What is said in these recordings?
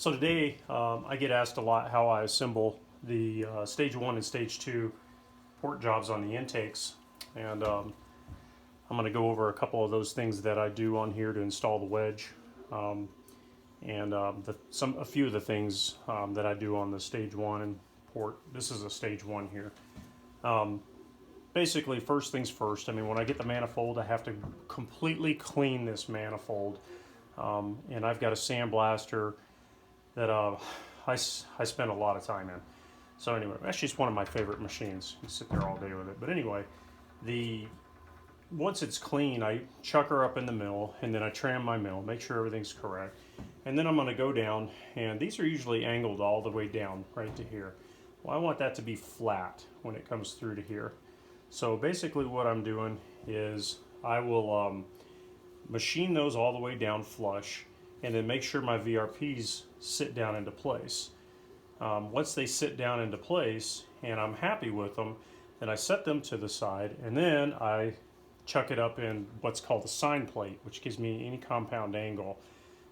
So today I get asked a lot how I assemble the stage 1 and stage 2 port jobs on the intakes, and I'm going to go over a couple of those things that I do on here to install the wedge, and a few of the things that I do on the stage 1 and port. This is a stage 1 here. Basically, first things first, I mean, when I get the manifold, I have to completely clean this manifold, and I've got a sandblaster that I spend a lot of time in. So anyway, actually it's one of my favorite machines. You sit there all day with it. But anyway, once it's clean, I chuck her up in the mill, and then I tram my mill, make sure everything's correct. And then I'm going to go down, and these are usually angled all the way down right to here. Well, I want that to be flat when it comes through to here. So basically what I'm doing is I will machine those all the way down flush, and then make sure my VRPs sit down into place. Once they sit down into place and I'm happy with them, then I set them to the side, and then I chuck it up in what's called a sign plate, which gives me any compound angle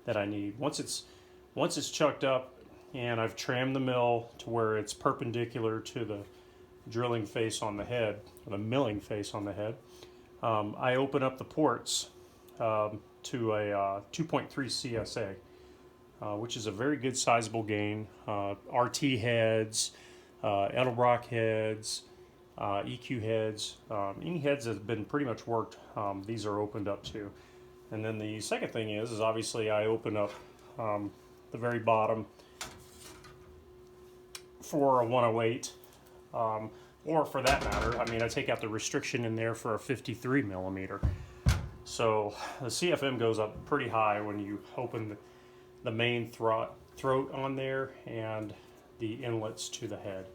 that I need. Once it's chucked up and I've trammed the mill to where it's perpendicular to the drilling face on the head, or the milling face on the head, I open up the ports to a 2.3 CSA, which is a very good sizable gain. RT heads, Edelbrock heads, EQ heads, any heads that have been pretty much worked, these are opened up to. And then the second thing is obviously I open up the very bottom for a 108, or for that matter, I mean, I take out the restriction in there for a 53 millimeter. So the CFM goes up pretty high when you open the main throat on there and the inlets to the head.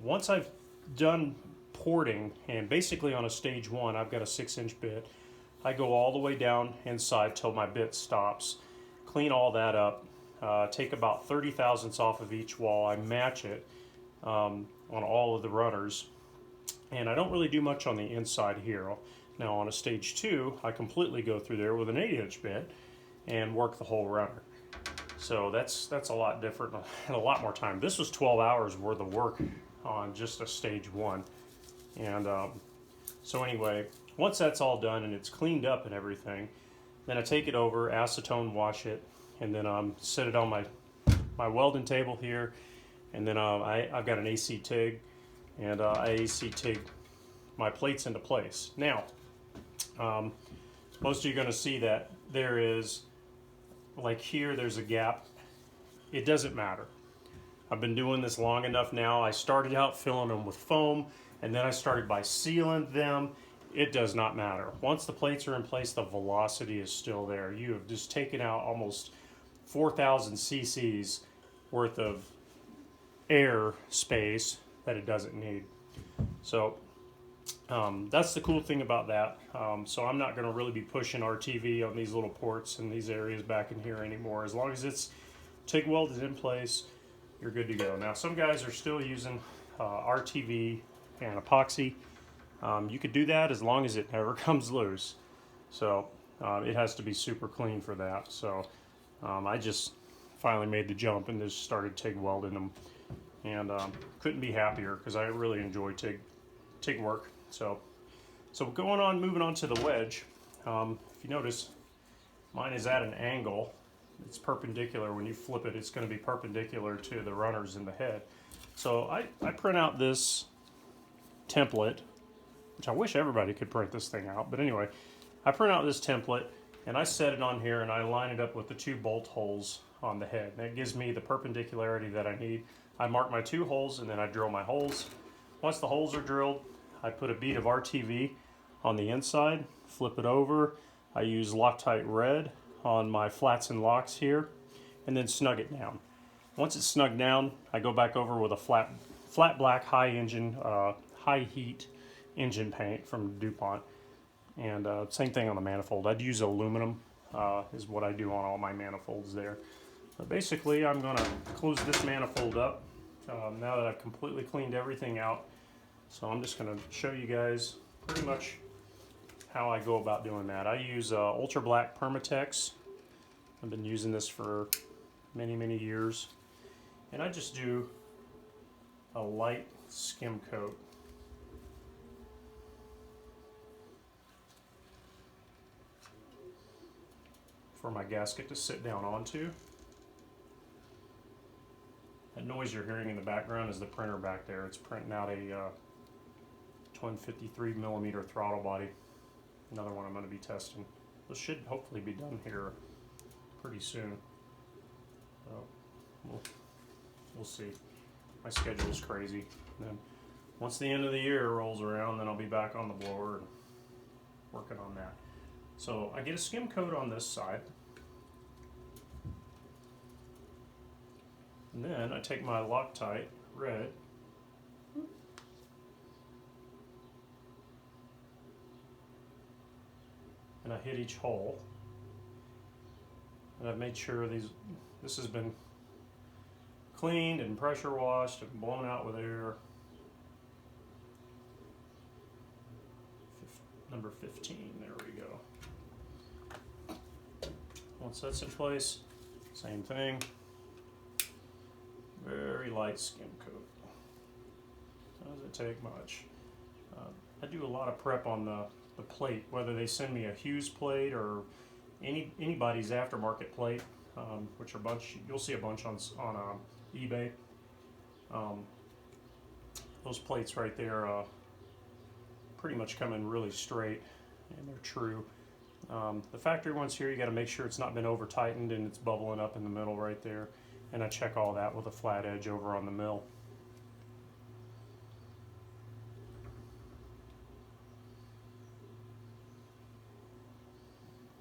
Once I've done porting, and basically on a stage 1 I've got a 6-inch bit, I go all the way down inside till my bit stops, clean all that up, take about 30 thousandths off of each wall. I match it on all of the runners, and I don't really do much on the inside here. Now on a stage 2, I completely go through there with an 8-inch bit and work the whole runner. So that's a lot different and a lot more time. This was 12 hours worth of work on just a stage 1. And so anyway, once that's all done and it's cleaned up and everything, then I take it over, acetone wash it, and then set it on my welding table here. And then I've got an AC TIG, and I AC TIG my plates into place. Now, most of you are going to see that there is, like here, there's a gap. It doesn't matter. I've been doing this long enough now. I started out filling them with foam, and then I started by sealing them. It does not matter. Once the plates are in place, the velocity is still there. You have just taken out almost 4,000 cc's worth of air space that it doesn't need. So that's the cool thing about that. So I'm not going to really be pushing RTV on these little ports in these areas back in here anymore. As long as it's TIG welded in place, you're good to go. Now some guys are still using RTV and epoxy. You could do that as long as it never comes loose. So it has to be super clean for that. So I just finally made the jump and just started TIG welding them, and couldn't be happier because I really enjoy TIG work. So moving on to the wedge. If you notice, mine is at an angle. It's perpendicular. When you flip it, it's going to be perpendicular to the runners in the head. So I print out this template, which I wish everybody could print this thing out. But anyway, I print out this template, and I set it on here, and I line it up with the 2 bolt holes on the head. And it gives me the perpendicularity that I need. I mark my 2 holes, and then I drill my holes. Once the holes are drilled, I put a bead of RTV on the inside, flip it over. I use Loctite red on my flats and locks here, and then snug it down. Once it's snugged down, I go back over with a flat black high heat engine paint from DuPont, and same thing on the manifold. I'd use aluminum is what I do on all my manifolds there. But basically, I'm going to close this manifold up now that I've completely cleaned everything out. So I'm just going to show you guys pretty much how I go about doing that. I use Ultra Black Permatex. I've been using this for many years. And I just do a light skim coat. For my gasket to sit down onto. That noise you're hearing in the background is the printer back there. It's printing out a twin 53mm throttle body. Another one I'm going to be testing. This should hopefully be done here pretty soon. We'll see. My schedule is crazy. And then once the end of the year rolls around, then I'll be back on the blower and working on that. So I get a skim coat on this side. And then I take my Loctite red and I hit each hole. And I've made sure this has been cleaned and pressure washed and blown out with air. Number 15, there we go. Once that's in place, same thing. Very light skim coat. Doesn't take much. I do a lot of prep on the plate, whether they send me a Hughes plate or anybody's aftermarket plate, which are you'll see a bunch on eBay. Those plates right there pretty much come in really straight, and they're true. The factory ones here, you got to make sure it's not been over tightened and it's bubbling up in the middle right there. And I check all that with a flat edge over on the mill.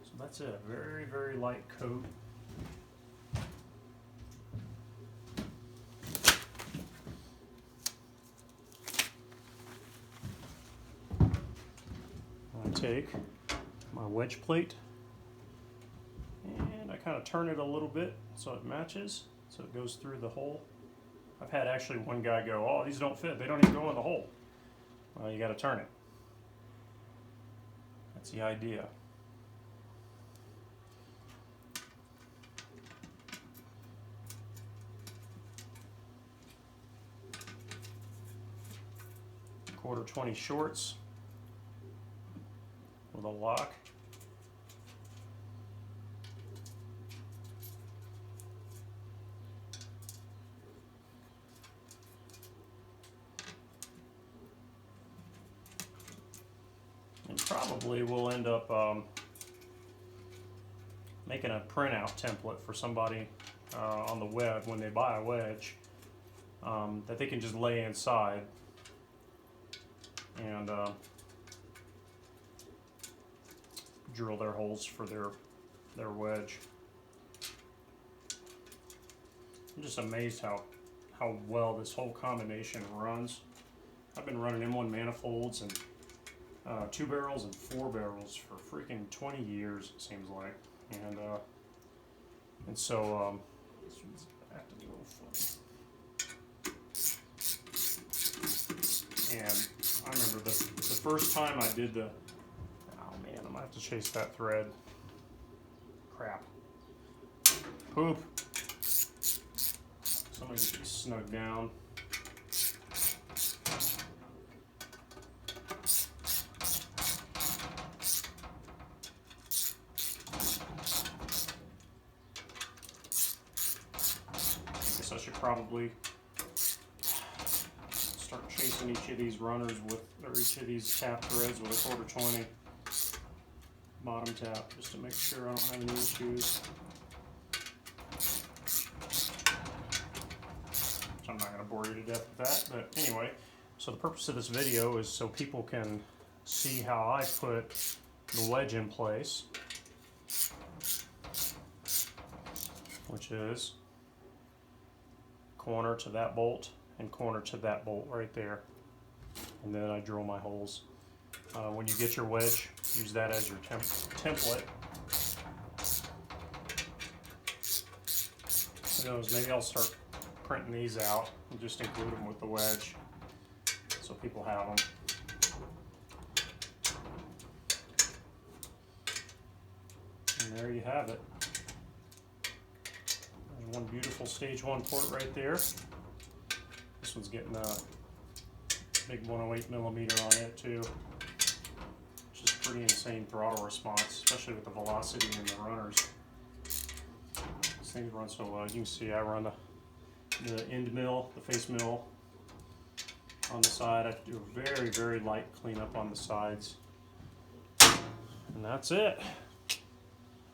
So that's it, very light coat. I take my wedge plate and I kind of turn it a little bit so it matches. So it goes through the hole. I've had actually one guy go, oh, these don't fit. They don't even go in the hole. Well, you got to turn it. That's the idea. Quarter 20 shorts with a lock. And probably we'll end up making a printout template for somebody on the web when they buy a wedge that they can just lay inside and drill their holes for their wedge. I'm just amazed how well this whole combination runs. I've been running M1 manifolds and 2 barrels and 4 barrels for freaking 20 years, it seems like, and so this one's acting a little funny. And I remember the first time I did the, oh man, I'm gonna have to chase that thread. Crap. Poop. Somebody get these snug down. I should probably start chasing each of these runners or each of these tap threads with a quarter 20 bottom tap, just to make sure I don't have any issues. I'm not going to bore you to death with that, but anyway, so the purpose of this video is so people can see how I put the wedge in place, which is corner to that bolt and corner to that bolt right there, and then I drill my holes. When you get your wedge, use that as your template. Who knows, maybe I'll start printing these out and just include them with the wedge so people have them. And there you have it. There's one beautiful stage 1 port right there. This one's getting a big 108 millimeter on it too, which is pretty insane throttle response, especially with the velocity in the runners. These things run so well. You can see I run the end mill, the face mill on the side. I do a very, very light cleanup on the sides. And that's it.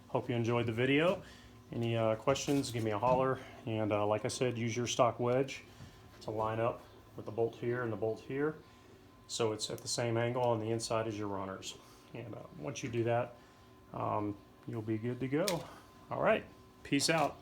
Hope you enjoyed the video. Any questions, give me a holler. And like I said, use your stock wedge to line up with the bolt here and the bolt here, so it's at the same angle on the inside as your runners. And once you do that, you'll be good to go. All right, peace out.